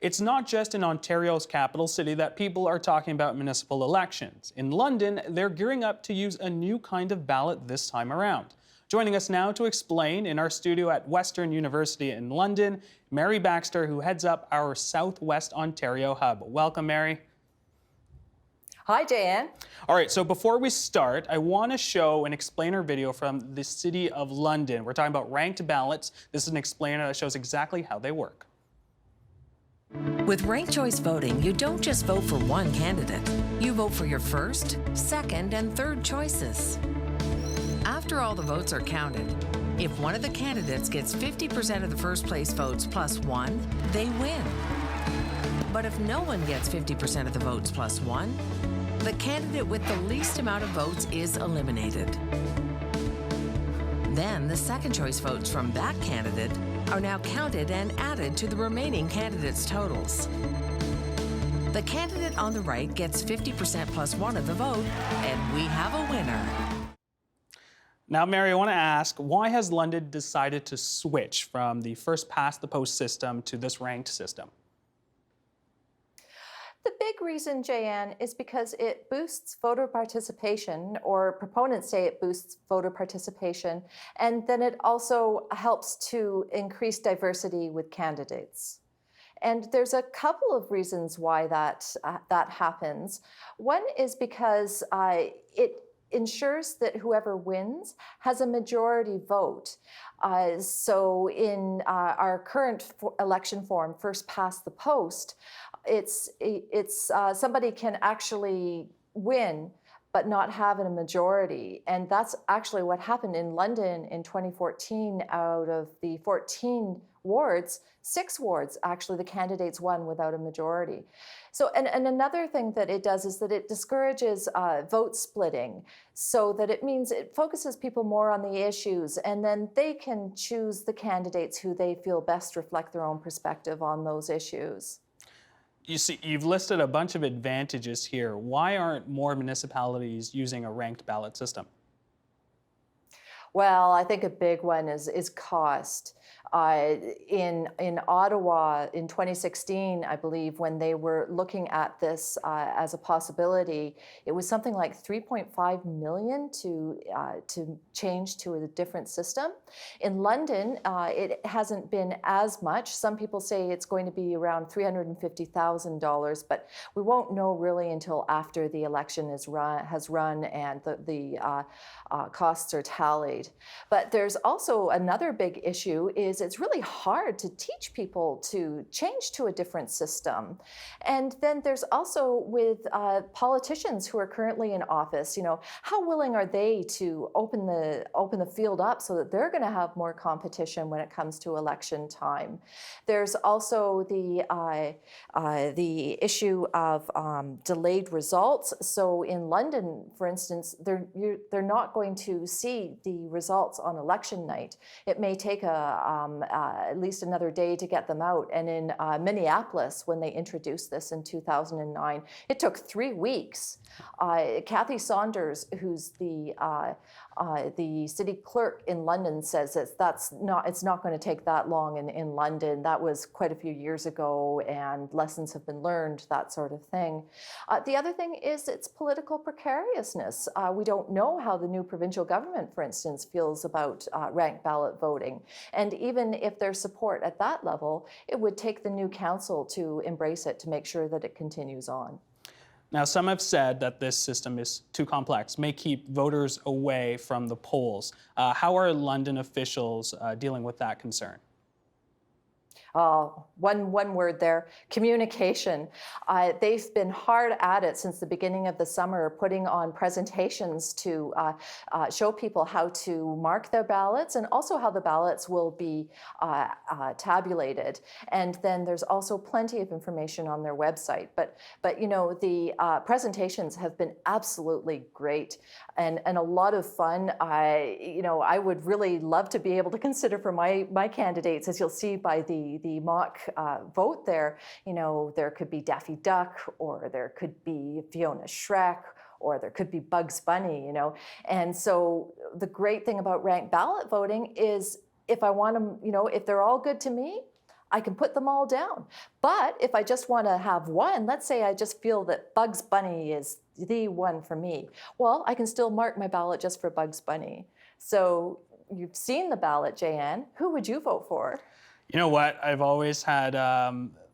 It's not just in Ontario's capital city that people are talking about municipal elections. In London, they're gearing up to use a new kind of ballot this time around. Joining us now to explain in our studio at Western University in London, Mary Baxter, who heads up our Southwest Ontario Hub. Welcome, Mary. Hi, Jan. All right, so before we start, I want to show an explainer video from the City of London. We're talking about ranked ballots. This is an explainer that shows exactly how they work. With ranked choice voting, you don't just vote for one candidate. You vote for your first, second, and third choices. After all the votes are counted, if one of the candidates gets 50% of the first place votes plus one, they win. But if no one gets 50% of the votes plus one, the candidate with the least amount of votes is eliminated. Then the second choice votes from that candidate are now counted and added to the remaining candidates' totals. The candidate on the right gets 50% plus one of the vote, and we have a winner. Now, Mary, I want to ask, why has London decided to switch from the first past the post system to this ranked system? The big reason, Jan, is because it boosts voter participation, or proponents say it boosts voter participation, and then it also helps to increase diversity with candidates. And there's a couple of reasons why that happens. One is because it ensures that whoever wins has a majority vote. So in our current election form, first past the post, it's somebody can actually win but not have a majority. And that's actually what happened in London in 2014. Out of the 14 wards, 6 wards, actually the candidates won without a majority. So, and another thing that it does is that it discourages vote splitting, so that it means it focuses people more on the issues, and then they can choose the candidates who they feel best reflect their own perspective on those issues. You see, you've listed a bunch of advantages here. Why aren't more municipalities using a ranked ballot system? Well, I think a big one is cost. In Ottawa in 2016, I believe, when they were looking at this as a possibility, it was something like $3.5 million to change to a different system. In London, it hasn't been as much. Some people say it's going to be around $350,000, but we won't know really until after the election has run and the costs are tallied. But there's also another big issue is it's really hard to teach people to change to a different system. And then there's also with politicians who are currently in office, you know, how willing are they to open the field up so that they're going to have more competition when it comes to election time? There's also the issue of delayed results. So in London, for instance, they're not going to see the results on election night. It may take at least another day to get them out. And in Minneapolis, when they introduced this in 2009, it took 3 weeks. Kathy Saunders, who's the city clerk in London, says it's not going to take that long in London. That was quite a few years ago, and lessons have been learned, that sort of thing. The other thing is its political precariousness. We don't know how the new provincial government, for instance, feels about ranked ballot voting. And even if there's support at that level, it would take the new council to embrace it to make sure that it continues on. Now, some have said that this system is too complex, may keep voters away from the polls. How are London officials dealing with that concern? One word there, communication. They've been hard at it since the beginning of the summer, putting on presentations to show people how to mark their ballots and also how the ballots will be tabulated. And then there's also plenty of information on their website. But you know, the presentations have been absolutely great and a lot of fun. I would really love to be able to consider for my candidates, as you'll see by the mock vote there, you know, there could be Daffy Duck, or there could be Fiona Shrek, or there could be Bugs Bunny, you know. And so the great thing about ranked ballot voting is if I want them, you know, if they're all good to me, I can put them all down. But if I just want to have one, let's say I just feel that Bugs Bunny is the one for me, well, I can still mark my ballot just for Bugs Bunny. So you've seen the ballot, Jayanne. Who would you vote for? You know what? I've always had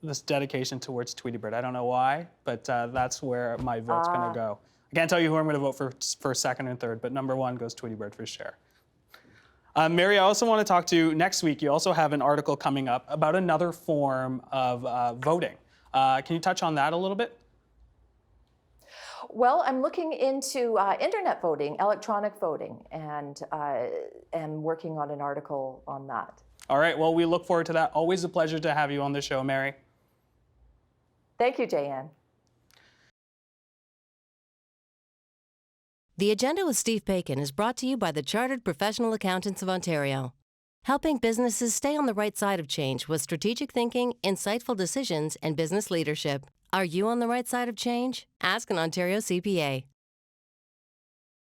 this dedication towards Tweety Bird. I don't know why, but that's where my vote's going to go. I can't tell you who I'm going to vote for second and third, but number one goes Tweety Bird for sure. Mary, I also want to talk to you next week. You also have an article coming up about another form of voting. Can you touch on that a little bit? Well, I'm looking into internet voting, electronic voting, and am working on an article on that. All right, well, we look forward to that. Always a pleasure to have you on the show, Mary. Thank you, Jayanne. The Agenda with Steve Paikin is brought to you by the Chartered Professional Accountants of Ontario, helping businesses stay on the right side of change with strategic thinking, insightful decisions, and business leadership. Are you on the right side of change? Ask an Ontario CPA.